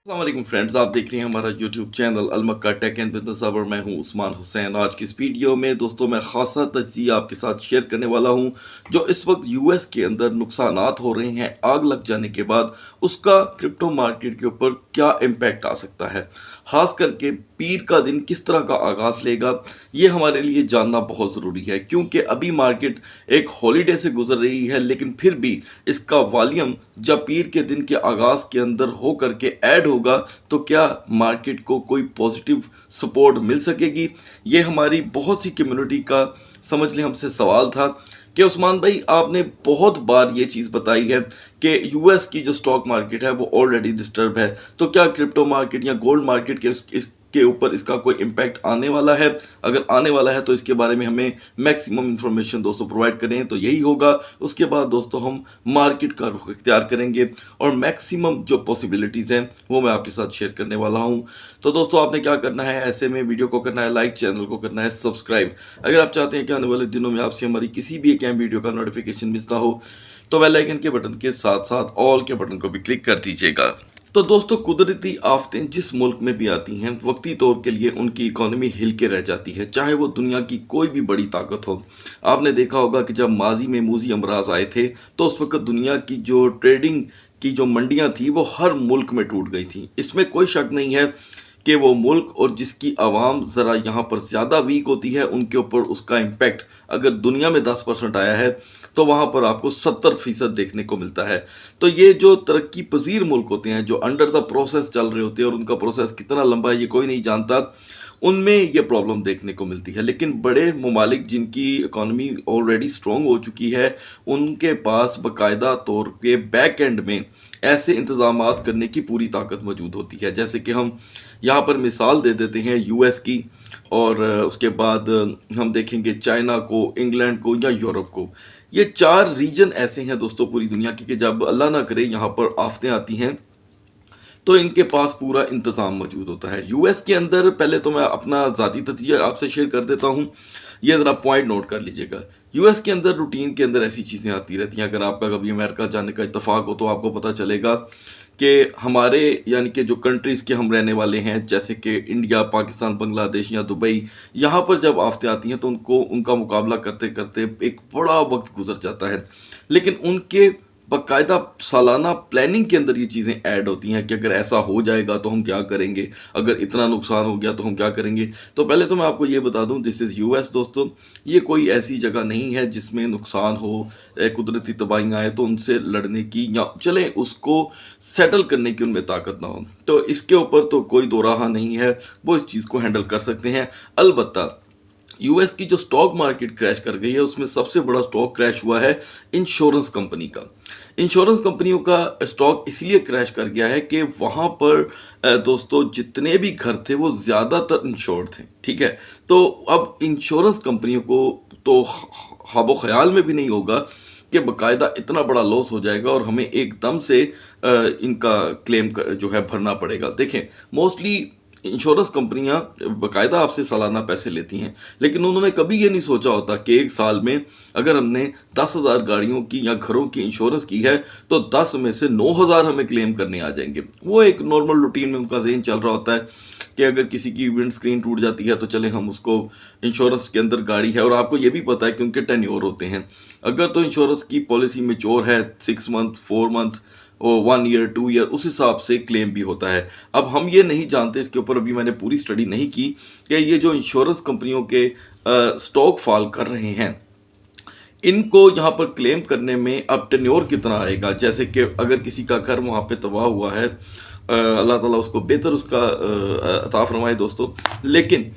अस्सलाम फ्रेंड्स, आप देख रहे हैं हमारा यूट्यूब चैनल अलमक्का टेक एंड बिजनेस और मैं हूं उस्मान हुसैन। आज की इस वीडियो में दोस्तों मैं खासा तजज़िया आपके साथ शेयर करने वाला हूं जो इस वक्त यूएस के अंदर नुकसानात हो रहे हैं आग लग जाने के बाद, उसका क्रिप्टो मार्केट के ऊपर क्या इम्पैक्ट आ सकता है। खास करके पीर का दिन किस तरह का आगाज़ लेगा, ये हमारे लिए जानना बहुत ज़रूरी है क्योंकि अभी मार्केट एक हॉलीडे से गुजर रही है, लेकिन फिर भी इसका वॉल्यूम जब पीर के दिन के आगाज़ के अंदर हो करके ऐड होगा तो क्या मार्केट को कोई पॉजिटिव सपोर्ट मिल सकेगी। ये हमारी बहुत सी कम्युनिटी का समझ लें हमसे सवाल था कि उस्मान भाई, आपने बहुत बार ये चीज़ बताई है कि यूएस की जो स्टॉक मार्केट है वो ऑलरेडी डिस्टर्ब है, तो क्या क्रिप्टो मार्केट या गोल्ड मार्केट के इसके ऊपर इसका कोई इम्पैक्ट आने वाला है। अगर आने वाला है तो इसके बारे में हमें मैक्सिमम इंफॉर्मेशन दोस्तों प्रोवाइड करें तो यही होगा। उसके बाद दोस्तों हम मार्केट का रुख इख्तियार करेंगे और मैक्सिमम जो पॉसिबिलिटीज़ हैं वो मैं आपके साथ शेयर करने वाला हूं। तो दोस्तों आपने क्या करना है, ऐसे में वीडियो को करना है लाइक, चैनल को करना है सब्सक्राइब। अगर आप चाहते हैं कि आने वाले दिनों में आपसे हमारी किसी भी एक वीडियो का नोटिफिकेशन मिलता हो तो बेल आइकन के बटन के साथ साथ ऑल के बटन को भी क्लिक कर दीजिएगा। तो दोस्तों, कुदरती आफतें जिस मुल्क में भी आती हैं वक्ती तौर के लिए उनकी इकोनॉमी हिल के रह जाती है, चाहे वो दुनिया की कोई भी बड़ी ताकत हो। आपने देखा होगा कि जब माजी में मूजी अमराज आए थे तो उस वक्त दुनिया की जो ट्रेडिंग की जो मंडियां थी वो हर मुल्क में टूट गई थी। इसमें कोई शक नहीं है कि वो मुल्क और जिसकी आवाम ज़रा यहाँ पर ज़्यादा वीक होती है उनके ऊपर उसका इम्पैक्ट अगर दुनिया में 10% आया है तो वहाँ पर आपको 70% देखने को मिलता है। तो ये जो तरक्की पजीर मुल्क होते हैं, जो अंडर द प्रोसेस चल रहे होते हैं और उनका प्रोसेस कितना लंबा है ये कोई नहीं जानता, उनमें ये प्रॉब्लम देखने को मिलती है। लेकिन बड़े ममालिक जिनकी इकॉनमी ऑलरेडी स्ट्रॉन्ग हो चुकी है उनके पास बाकायदा तौर पे बैक एंड में ऐसे इंतज़ामात करने की पूरी ताकत मौजूद होती है। जैसे कि हम यहाँ पर मिसाल दे देते हैं यूएस की, और उसके बाद हम देखेंगे चाइना को, इंग्लैंड को या यूरोप को। ये 4 रीजन ऐसे हैं दोस्तों पूरी दुनिया के कि जब अल्लाह ना करे यहाँ पर आफतें आती हैं तो इनके पास पूरा इंतज़ाम मौजूद होता है। यूएस के अंदर पहले तो मैं अपना ज़ाती तजज़िया आपसे शेयर कर देता हूँ, ये ज़रा पॉइंट नोट कर लीजिएगा। यूएस के अंदर रूटीन के अंदर ऐसी चीज़ें आती रहती हैं। अगर आपका कभी अमेरिका जाने का इत्तेफाक हो तो आपको पता चलेगा कि हमारे यानी कि जो कंट्रीज़ के हम रहने वाले हैं जैसे कि इंडिया, पाकिस्तान, बांग्लादेश या दुबई, यहाँ पर जब आफतें आती हैं तो उनका मुकाबला करते करते एक बड़ा वक्त गुजर जाता है। लेकिन उनके बाकायदा सालाना प्लानिंग के अंदर ये चीज़ें ऐड होती हैं कि अगर ऐसा हो जाएगा तो हम क्या करेंगे, अगर इतना नुकसान हो गया तो हम क्या करेंगे। तो पहले तो मैं आपको ये बता दूं, दिस इज़ यूएस दोस्तों। ये कोई ऐसी जगह नहीं है जिसमें नुकसान हो, कुदरती तबाहियाँ आए तो उनसे लड़ने की या चले उसको सेटल करने की उनमें ताकत ना हो। तो इसके ऊपर तो कोई दो राह नहीं है, वो इस चीज़ को हैंडल कर सकते हैं। अलबत्ता यूएस की जो स्टॉक मार्केट क्रैश कर गई है उसमें सबसे बड़ा स्टॉक क्रैश हुआ है इंश्योरेंस कंपनी का। इंश्योरेंस कंपनियों का स्टॉक इसलिए क्रैश कर गया है कि वहाँ पर दोस्तों जितने भी घर थे वो ज़्यादातर इंश्योर्ड थे, ठीक है। तो अब इंश्योरेंस कंपनियों को तो ख्वाबो ख्याल में भी नहीं होगा कि बाकायदा इतना बड़ा लॉस हो जाएगा और हमें एकदम से इनका क्लेम जो है भरना पड़ेगा। देखें, मोस्टली इंश्योरेंस कंपनियां बाकायदा आपसे सालाना पैसे लेती हैं, लेकिन उन्होंने कभी ये नहीं सोचा होता कि एक साल में अगर हमने 10,000 गाड़ियों की या घरों की इंश्योरेंस की है तो 10 में से 9,000 हमें क्लेम करने आ जाएंगे। वो एक नॉर्मल रूटीन में उनका जहन चल रहा होता है कि अगर किसी की विंड स्क्रीन टूट जाती है तो चले हम उसको, इंश्योरेंस के अंदर गाड़ी है और आपको ये भी पता है कि उनके टेन्योर होते हैं। अगर तो इंश्योरेंस की पॉलिसी मेच्योर है 6 मंथ, 4 मंथ और 1 ईयर, 2 ईयर, उस हिसाब से क्लेम भी होता है। अब हम ये नहीं जानते, इसके ऊपर अभी मैंने पूरी स्टडी नहीं की कि ये जो इंश्योरेंस कंपनियों के स्टॉक फॉल कर रहे हैं इनको यहाँ पर क्लेम करने में अब टेन्योर कितना आएगा। जैसे कि अगर किसी का घर वहाँ पे तबाह हुआ है, अल्लाह ताला उसको बेहतर उसका अता फरमाए दोस्तों। लेकिन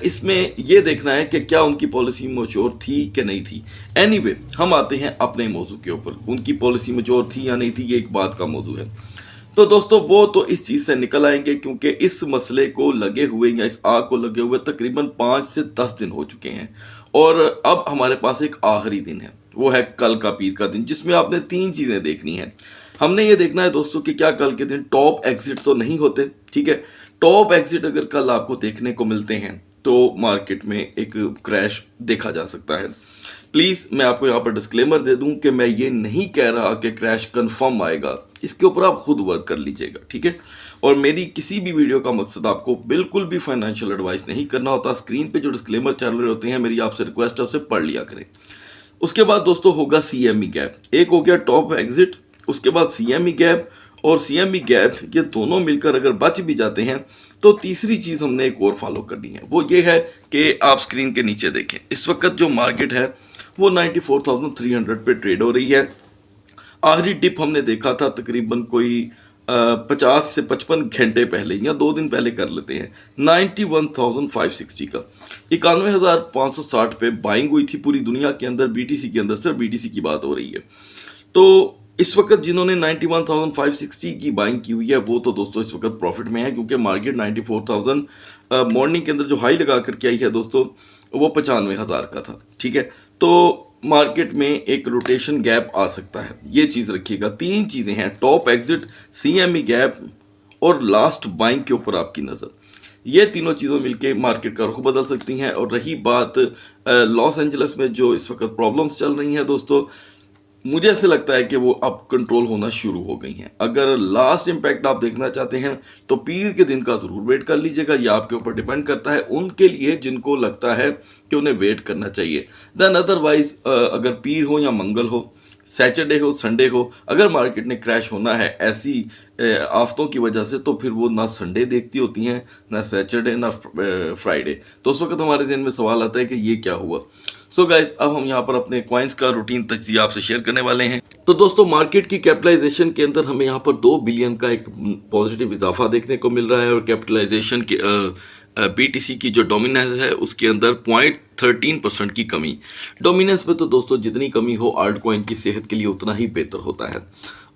इसमें यह देखना है कि क्या उनकी पॉलिसी मैच्योर थी कि नहीं थी। एनीवे, हम आते हैं अपने मौजू के ऊपर। उनकी पॉलिसी मैच्योर थी या नहीं थी ये एक बात का मौजू है। तो दोस्तों वो तो इस चीज़ से निकल आएंगे क्योंकि इस मसले को लगे हुए या इस आग को लगे हुए तकरीबन 5 से 10 दिन हो चुके हैं और अब हमारे पास एक आखिरी दिन है, वो है कल का पीर का दिन, जिसमें आपने 3 चीज़ें देखनी है। हमने ये देखना है दोस्तों कि क्या कल के दिन टॉप एग्जिट तो नहीं होते, ठीक है। टॉप एग्जिट अगर कल आपको देखने को मिलते हैं तो मार्केट में एक क्रैश देखा जा सकता है। प्लीज़ मैं आपको यहाँ पर डिस्क्लेमर दे दूं कि मैं ये नहीं कह रहा कि क्रैश कंफर्म आएगा। इसके ऊपर आप खुद वर्क कर लीजिएगा, ठीक है। और मेरी किसी भी वीडियो का मकसद आपको बिल्कुल भी फाइनेंशियल एडवाइस नहीं करना होता। स्क्रीन पे जो डिस्क्लेमर चल रहे होते हैं, मेरी आपसे रिक्वेस्ट है उसे पढ़ लिया करें। उसके बाद दोस्तों होगा CME गैप। एक हो गया टॉप एग्जिट, उसके बाद CME गैप और CME गैप, ये दोनों मिलकर अगर बच भी जाते हैं तो तीसरी चीज़ हमने एक और फॉलो करनी है, वो ये है कि आप स्क्रीन के नीचे देखें। इस वक्त जो मार्केट है वो 94,300 पे ट्रेड हो रही है। आखिरी डिप हमने देखा था तकरीबन कोई 50 से 55 घंटे पहले या 2 दिन पहले कर लेते हैं, 91,560 का। 91,560 पे बाइंग हुई थी पूरी दुनिया के अंदर, BTC के अंदर, सिर्फ BTC की बात हो रही है। तो इस वक्त जिन्होंने 91,560 की बाइंग की हुई है वो तो दोस्तों इस वक्त प्रॉफिट में है, क्योंकि मार्केट 94,000 मॉर्निंग के अंदर जो हाई लगा करके आई है दोस्तों वो 95,000 का था, ठीक है। तो मार्केट में एक रोटेशन गैप आ सकता है, ये चीज़ रखिएगा। 3 चीज़ें हैं, टॉप एग्जिट, CME गैप और लास्ट बाइंग के ऊपर आपकी नज़र। ये तीनों चीज़ों मिलके मार्केट का रुख बदल सकती हैं। और रही बात लॉस एंजल्स में जो इस वक्त प्रॉब्लम्स चल रही हैं दोस्तों, मुझे ऐसे लगता है कि वो अब कंट्रोल होना शुरू हो गई हैं। अगर लास्ट इम्पैक्ट आप देखना चाहते हैं तो पीर के दिन का ज़रूर वेट कर लीजिएगा, ये आपके ऊपर डिपेंड करता है उनके लिए जिनको लगता है कि उन्हें वेट करना चाहिए। देन अदरवाइज अगर पीर हो या मंगल हो, सैटरडे हो, संडे हो, अगर मार्केट ने क्रैश होना है ऐसी आफतों की वजह से, तो फिर वो ना संडे देखती होती हैं, ना सैटरडे, ना फ्राइडे। तो उस वक्त हमारे जहन में सवाल आता है कि ये क्या हुआ। सो गाइस, अब हम यहाँ पर अपने कॉइन्स का रूटीन तज्जिया आपसे शेयर करने वाले हैं। तो दोस्तों मार्केट की कैपिटलाइजेशन के अंदर हमें यहाँ पर 2 बिलियन का एक पॉजिटिव इजाफा देखने को मिल रहा है। और कैपिटलाइजेशन के BTC की जो डोमिनेंस है उसके अंदर 0.13% की कमी। डोमिनेंस में तो दोस्तों जितनी कमी हो आल्ट कॉइन की सेहत के लिए उतना ही बेहतर होता है।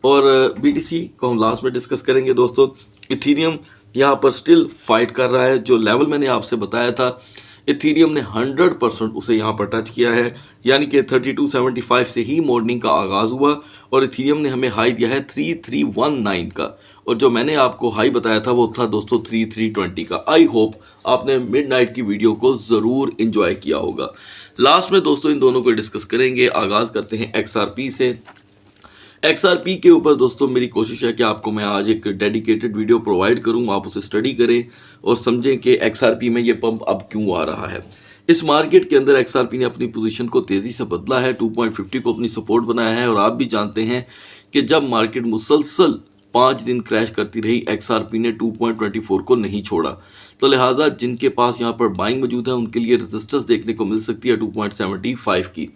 और BTC को हम लास्ट में डिस्कस करेंगे दोस्तों। इथीरियम यहाँ पर स्टिल फाइट कर रहा है। जो लेवल मैंने आपसे बताया था, इथीरियम ने 100% उसे यहाँ पर टच किया है, यानी कि 3275 से ही मॉर्निंग का आगाज़ हुआ और इथीरियम ने हमें हाई दिया है 3319 का। और जो मैंने आपको हाई बताया था वो था दोस्तों 3320 का। आई होप आपने मिडनाइट की वीडियो को ज़रूर एंजॉय किया होगा। लास्ट में दोस्तों इन दोनों को डिस्कस करेंगे। आगाज़ करते हैं XRP से। XRP के ऊपर दोस्तों मेरी कोशिश है कि आपको मैं आज एक डेडिकेटेड वीडियो प्रोवाइड करूं, आप उसे स्टडी करें और समझें कि XRP में ये पंप अब क्यों आ रहा है। इस मार्केट के अंदर XRP ने अपनी पोजीशन को तेज़ी से बदला है, 2.50 को अपनी सपोर्ट बनाया है। और आप भी जानते हैं कि जब मार्केट मुसलसल 5 दिन क्रैश करती रही, XRP ने 2.24 को नहीं छोड़ा। तो लिहाजा जिनके पास यहाँ पर बाइंग मौजूद है उनके लिए रेजिस्टेंस देखने को मिल सकती है 2.75 की।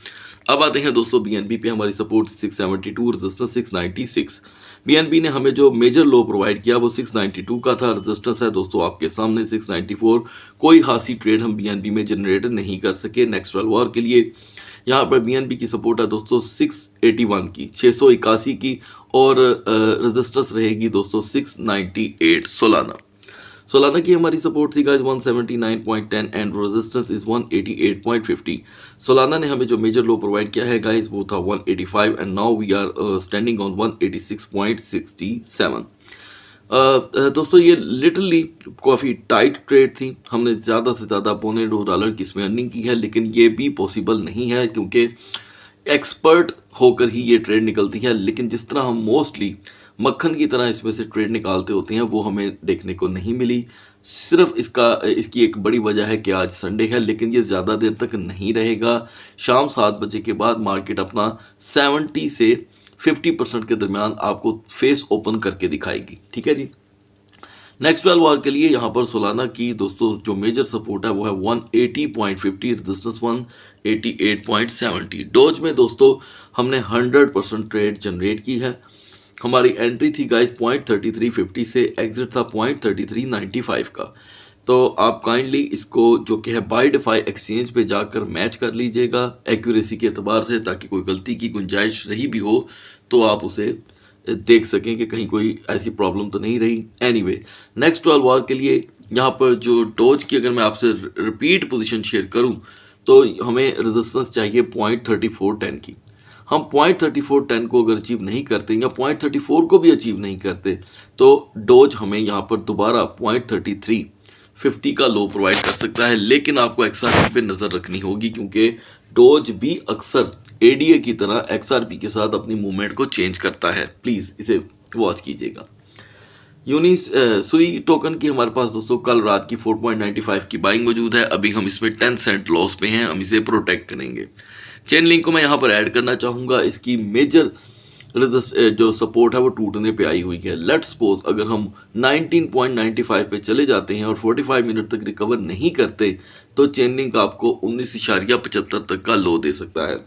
अब आते हैं दोस्तों BNB पे। हमारी सपोर्ट 672, रेजिस्टेंस 696। BNB ने हमें जो मेजर लो प्रोवाइड किया वो 692 का था। रेजिस्टेंस है दोस्तों आपके सामने 694। कोई खासी ट्रेड हम BNB में जनरेट नहीं कर सके नेक्स्ट वाल वॉर के लिए। यहाँ पर BNB की सपोर्ट है दोस्तों 681 की, 681 की। और रेजिस्टेंस रहेगी दोस्तों 698। सोलाना की हमारी सपोर्ट थी guys 179.10 and resistance is 188.50। Solana ने हमें जो मेजर लो प्रोवाइड किया है गाइस वो था 185 and now we are standing on 186.67। दोस्तों ये लिटरली काफ़ी टाइट ट्रेड थी। हमने ज़्यादा से ज़्यादा $2.25 की इसमें अर्निंग की है, लेकिन ये भी पॉसिबल नहीं है क्योंकि एक्सपर्ट होकर ही ये ट्रेड निकलती है। लेकिन जिस तरह हम मोस्टली मक्खन की तरह इसमें से ट्रेड निकालते होते हैं वो हमें देखने को नहीं मिली। सिर्फ इसकी एक बड़ी वजह है कि आज संडे है, लेकिन ये ज़्यादा देर तक नहीं रहेगा। शाम 7 बजे के बाद मार्केट अपना 70 से 50% के दरमियान आपको फेस ओपन करके दिखाएगी, ठीक है जी। नेक्स्ट 12 आवर के लिए यहाँ पर सोलाना की दोस्तों जो मेजर सपोर्ट है वो है 180.50, रेजिस्टेंस 188.70। डोज में दोस्तों हमने 100% ट्रेड जनरेट की है। हमारी एंट्री थी गाइस 0.3350 से, एग्जिट था 0.3395 का। तो आप काइंडली इसको जो कि है बाय डिफाई एक्सचेंज पे जाकर मैच कर लीजिएगा एक्यूरेसी के एतबार से, ताकि कोई गलती की गुंजाइश रही भी हो तो आप उसे देख सकें कि कहीं कोई ऐसी प्रॉब्लम तो नहीं रही। एनीवे, नेक्स्ट 12 आवर के लिए यहाँ पर जो डोज की अगर मैं आपसे रिपीट पोजीशन शेयर करूँ तो हमें रेजिस्टेंस चाहिए 0.3410 की। हम 0.3410 को अगर अचीव नहीं करते या 0.34 को भी अचीव नहीं करते तो डोज हमें यहाँ पर दोबारा 0.3350 का लो प्रोवाइड कर सकता है। लेकिन आपको XRP पे नज़र रखनी होगी क्योंकि डोज भी अक्सर ADA की तरह XRP के साथ अपनी मूवमेंट को चेंज करता है। प्लीज़ इसे वॉच कीजिएगा। सुई टोकन की हमारे पास दोस्तों कल रात की 4.95 की बाइंग मौजूद है। अभी हम इसमें 10 सेंट लॉस पे हैं, हम इसे प्रोटेक्ट करेंगे। चेन लिंक को मैं यहाँ पर ऐड करना चाहूँगा। इसकी मेजर जो सपोर्ट है वो टूटने पे आई हुई है। लेट्स सपोज अगर हम 19.95 पे चले जाते हैं और 45 मिनट तक रिकवर नहीं करते तो चेन लिंक आपको 19.75 तक का लो दे सकता है।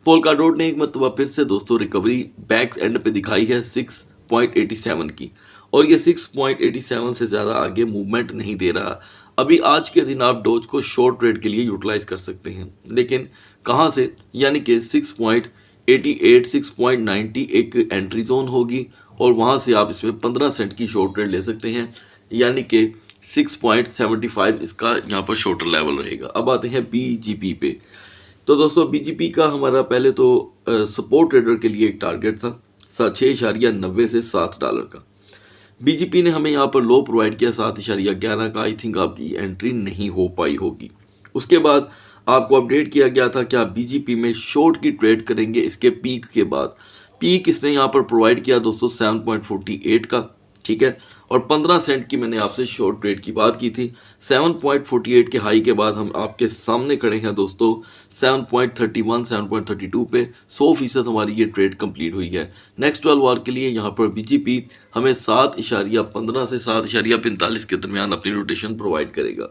पोलकाडोट ने एक मरतबा फिर से दोस्तों रिकवरी बैक एंड पे दिखाई है 6.87 की, और ये 6.87 से ज़्यादा आगे मूवमेंट नहीं दे रहा। अभी आज के दिन आप डोज को शॉर्ट ट्रेड के लिए यूटिलाइज कर सकते हैं, लेकिन कहाँ से, यानी कि 6.88 6.90 एक एंट्री जोन होगी और वहाँ से आप इसमें 15 सेंट की शॉर्ट ट्रेड ले सकते हैं, यानी कि 6.75 इसका यहाँ पर शॉर्टर लेवल रहेगा। अब आते हैं BGP पे। तो दोस्तों BGP का हमारा पहले तो सपोर्ट ट्रेडर के लिए एक टारगेट था 6.90 से $7 का। BGP ने हमें यहाँ पर लो प्रोवाइड किया 7.11 का। आई थिंक आपकी एंट्री नहीं हो पाई होगी। उसके बाद आपको अपडेट किया गया था कि आप BGP में शॉर्ट की ट्रेड करेंगे इसके पीक के बाद। पीक इसने यहाँ पर प्रोवाइड किया दोस्तों 7.48 का, ठीक है, और 15 सेंट की मैंने आपसे शॉर्ट ट्रेड की बात की थी। 7.48 के हाई के बाद हम आपके सामने खड़े हैं दोस्तों 7.31 7.32 पे। 100% हमारी ये ट्रेड कंप्लीट हुई है। नेक्स्ट 12 आवर के लिए यहाँ पर BGP हमें 7.15 से 7.45 के दरमियान अपनी रोटेशन प्रोवाइड करेगा।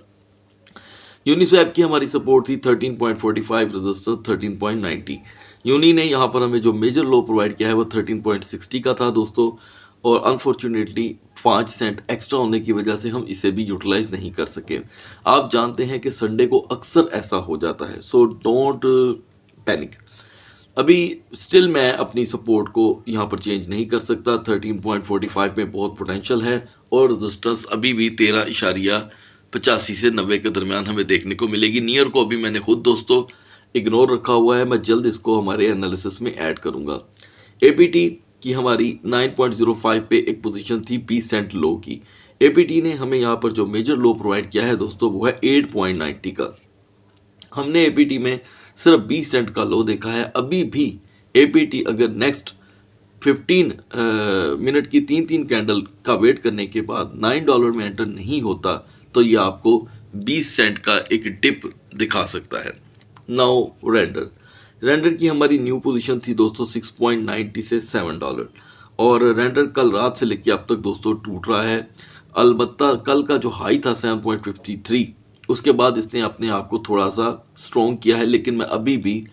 यूनिस्वैप की हमारी सपोर्ट थी 13.45, रजिस्टर 13.90। यूनी ने यहाँ पर हमें जो मेजर लो प्रोवाइड किया है वो 13.60 का था दोस्तों, और अनफॉर्चुनेटली 5 सेंट एक्स्ट्रा होने की वजह से हम इसे भी यूटिलाइज नहीं कर सके। आप जानते हैं कि संडे को अक्सर ऐसा हो जाता है, सो डोंट पैनिक। अभी स्टिल मैं अपनी सपोर्ट को यहाँ पर चेंज नहीं कर सकता। 13.45 में बहुत पोटेंशियल है और रजिस्टेंस अभी भी 13.85 से 90 के दरमियान हमें देखने को मिलेगी। नियर को अभी मैंने खुद दोस्तों इग्नोर रखा हुआ है, मैं जल्द इसको हमारे एनालिसिस में ऐड करूँगा। APT की हमारी 9.05 पे एक पोजीशन थी 20 सेंट लो की। APT ने हमें यहाँ पर जो मेजर लो प्रोवाइड किया है दोस्तों वो है 8.90 का। हमने APT में सिर्फ 20 सेंट का लो देखा है। अभी भी APT अगर नेक्स्ट 15 मिनट की 3 कैंडल का वेट करने के बाद $9 में एंटर नहीं होता तो ये आपको 20 सेंट का एक डिप दिखा सकता है। नाउ रेंडर की हमारी न्यू पोजीशन थी दोस्तों 6.90 से $7, और रेंडर कल रात से लेकर अब तक दोस्तों टूट रहा है। अलबत्ता कल का जो हाई था 7.53, उसके बाद इसने अपने आप को थोड़ा सा स्ट्रॉन्ग किया है, लेकिन मैं अभी भी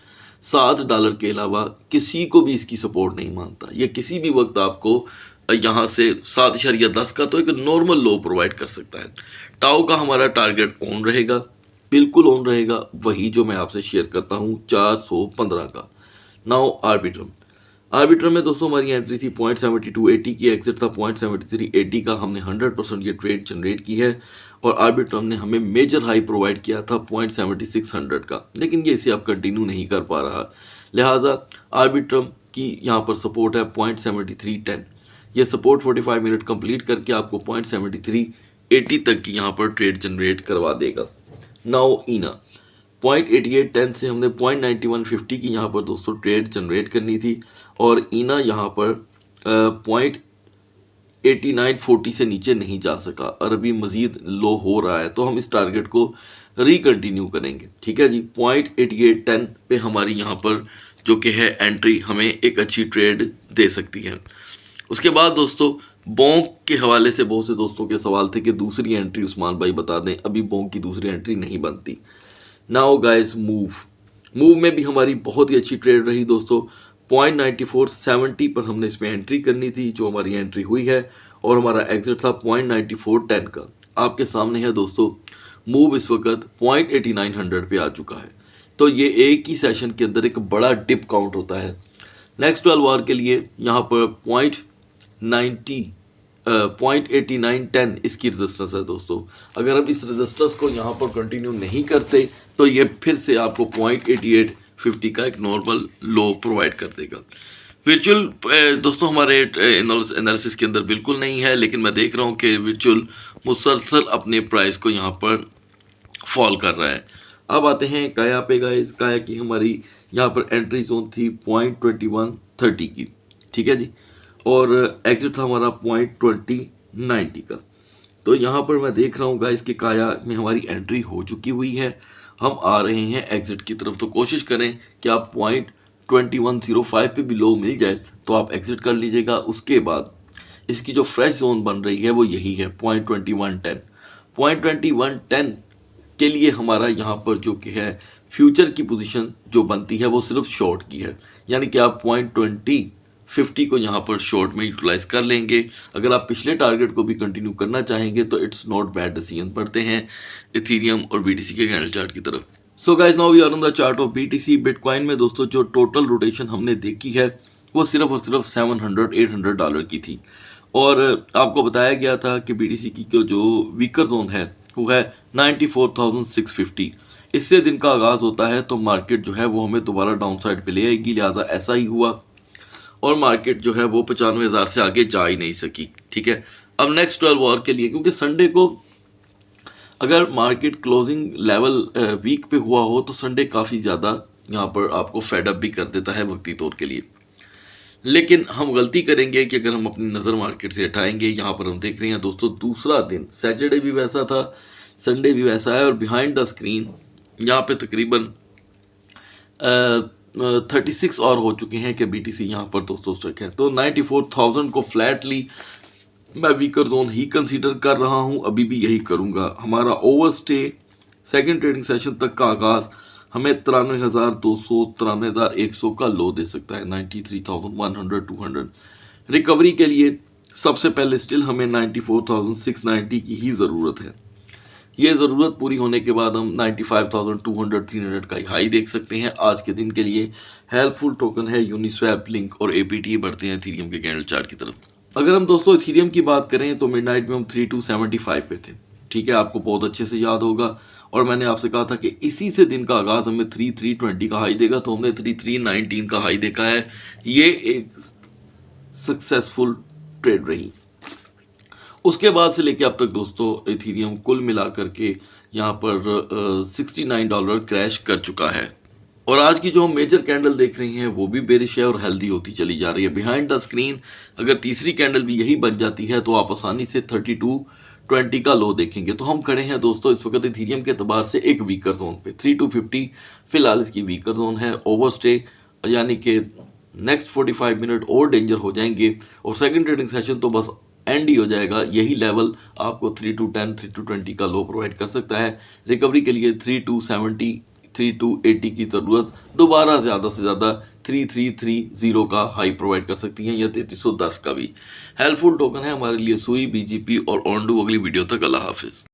$7 के अलावा किसी को भी इसकी सपोर्ट नहीं मानता। ये किसी भी वक्त आपको यहाँ से 7.10 का तो एक नॉर्मल लो प्रोवाइड कर सकता है। टाओ का हमारा टारगेट ऑन रहेगा, बिल्कुल ऑन रहेगा, वही जो मैं आपसे शेयर करता हूँ 415 का। नाउ आर्बिट्रम में दोस्तों हमारी एंट्री थी 0.7280 की, एग्जिट था 0.7380 का। हमने 100% ये ट्रेड जनरेट की है और आर्बिट्रम ने हमें मेजर हाई प्रोवाइड किया था 0.7600 का, लेकिन ये इसे अब कंटिन्यू नहीं कर पा रहा। लिहाजा आर्बिट्रम की यहाँ पर सपोर्ट है 0.7310। ये सपोर्ट 45 मिनट कंप्लीट करके आपको 0.7380 तक की यहाँ पर ट्रेड जनरेट करवा देगा। नाउ ईना 0.8810 से हमने 0.9150 की यहाँ पर दोस्तों ट्रेड जनरेट करनी थी, और ईना यहाँ पर 0.8940 से नीचे नहीं जा सका और अभी मज़ीद लो हो रहा है, तो हम इस टारगेट को रिकंटिन्यू करेंगे। ठीक है जी, 0.8810 पे हमारी यहाँ पर जो कि है एंट्री हमें एक अच्छी ट्रेड दे सकती है। उसके बाद दोस्तों बोंक के हवाले से बहुत से दोस्तों के सवाल थे कि दूसरी एंट्री उस्मान भाई बता दें। अभी बोंक की दूसरी एंट्री नहीं बनती। नाउ गाइस मूव में भी हमारी बहुत ही अच्छी ट्रेड रही दोस्तों। 0.9470 पर हमने इसमें एंट्री करनी थी, जो हमारी एंट्री हुई है, और हमारा एग्जिट था 0.9410 का। आपके सामने है दोस्तों मूव इस वक्त 0.8900 पे आ चुका है, तो ये एक ही सेशन के अंदर एक बड़ा डिप काउंट होता है। नेक्स्ट 12 आवर के लिए यहाँ पर 0.8910 इसकी रेजिस्टेंस है दोस्तों। अगर हम इस रेजिस्टेंस को यहाँ पर कंटिन्यू नहीं करते तो ये फिर से आपको 0.8850 का एक नॉर्मल लो प्रोवाइड कर देगा। वर्चुअल दोस्तों हमारे एनालिसिस के अंदर बिल्कुल नहीं है, लेकिन मैं देख रहा हूँ कि वर्चुअल मुसलसल अपने प्राइस को यहाँ पर फॉल कर रहा है। अब आते हैं काया पे गाइस। काया की हमारी यहाँ पर एंट्री जोन थी 0.2130 की, ठीक है जी, और एग्जिट था हमारा 0.2090 का। तो यहाँ पर मैं देख रहा हूँ गाइस कि काया में हमारी एंट्री हो चुकी हुई है, हम आ रहे हैं एग्जिट की तरफ। तो कोशिश करें कि आप 0.2105 पे भी लो मिल जाए तो आप एग्जिट कर लीजिएगा। उसके बाद इसकी जो फ्रेश जोन बन रही है वो यही है 0.2110। 0.2110 के लिए हमारा यहाँ पर जो कि है फ्यूचर की पोजीशन जो बनती है वो सिर्फ शॉर्ट की है, यानी कि आप 0.2050 को यहाँ पर शॉर्ट में यूटिलाइज कर लेंगे। अगर आप पिछले टारगेट को भी कंटिन्यू करना चाहेंगे तो इट्स नॉट बैड डिसीजन। पढ़ते हैं इथीरियम और बीटीसी के कैंडल चार्ट की तरफ। So guys now we are on the chart of BTC. Bitcoin में दोस्तों जो टोटल रोटेशन हमने देखी है वो सिर्फ और सिर्फ $700-800 की थी, और आपको बताया गया था कि बीटीसी की जो वीकर जोन है वो है 94,650। इससे दिन का आगाज होता है तो मार्केट जो है वो हमें दोबारा डाउन साइड पे ले आएगी, लिहाजा ऐसा ही हुआ और मार्केट जो है वो 95,000 से आगे जा ही नहीं सकी। ठीक है, अब नेक्स्ट 12 आवर के लिए, क्योंकि संडे को अगर मार्केट क्लोजिंग लेवल वीक पे हुआ हो तो संडे काफ़ी ज़्यादा यहाँ पर आपको फेडअप भी कर देता है वक्ती तौर के लिए। लेकिन हम गलती करेंगे कि अगर हम अपनी नज़र मार्केट से हटाएंगे। यहाँ पर हम देख रहे हैं दोस्तों दूसरा दिन, सैटरडे भी वैसा था, संडे भी वैसा है, और बिहाइंड द स्क्रीन यहाँ पे तकरीबन 36 और हो चुके हैं कि बीटीसी यहाँ पर दोस्तों स्टक है। तो 94,000 को फ्लैटली मैं वीकर जोन ही कंसीडर कर रहा हूँ, अभी भी यही करूँगा। हमारा ओवरस्टे सेकंड ट्रेडिंग सेशन तक का आगाज़ हमें 93,200 93,100 का लो दे सकता है, 93,100 200। रिकवरी के लिए सबसे पहले स्टिल हमें 94,690 की ही ज़रूरत है। ये ज़रूरत पूरी होने के बाद हम 95,200 300 का हाई देख सकते हैं। आज के दिन के लिए हेल्पफुल टोकन है यूनिस्वैप, लिंक और एपीटी। बढ़ते हैं इथीरियम के कैंडल चार्ट की तरफ। अगर हम दोस्तों इथीरियम की बात करें तो मिडनाइट में हम 3275 पे थे। ठीक है, आपको बहुत अच्छे से याद होगा, और मैंने आपसे कहा था कि इसी से दिन का आगाज़ हमें 3320 का हाई देगा, तो हमने 3319 का हाई देखा है। ये एक सक्सेसफुल ट्रेड रही। उसके बाद से लेके अब तक दोस्तों इथीरियम कुल मिला करके यहाँ पर $69 क्रैश कर चुका है, और आज की जो हम मेजर कैंडल देख रहे हैं वो भी बेरिश है और हेल्दी होती चली जा रही है। बिहाइंड द स्क्रीन अगर तीसरी कैंडल भी यही बन जाती है तो आप आसानी से 3220 का लो देखेंगे। तो हम खड़े हैं दोस्तों इस वक्त इथीरियम के एतबार से एक वीकर जोन पे, 3250 फिलहाल इसकी वीकर जोन है। ओवरस्टे यानी कि नेक्स्ट 45 मिनट और डेंजर हो जाएंगे, और सेकंड ट्रेडिंग सेशन तो बस एंड ही हो जाएगा। यही लेवल आपको 3210 3220 का लो प्रोवाइड कर सकता है। रिकवरी के लिए 3270 3280 की ज़रूरत दोबारा ज़्यादा से ज़्यादा 3330 का हाई प्रोवाइड कर सकती हैं, या 3310 का भी हेल्पफुल टोकन है हमारे लिए। सुई, बीजीपी और ऑन्डू। अगली वीडियो तक अल्लाह हाफिज़।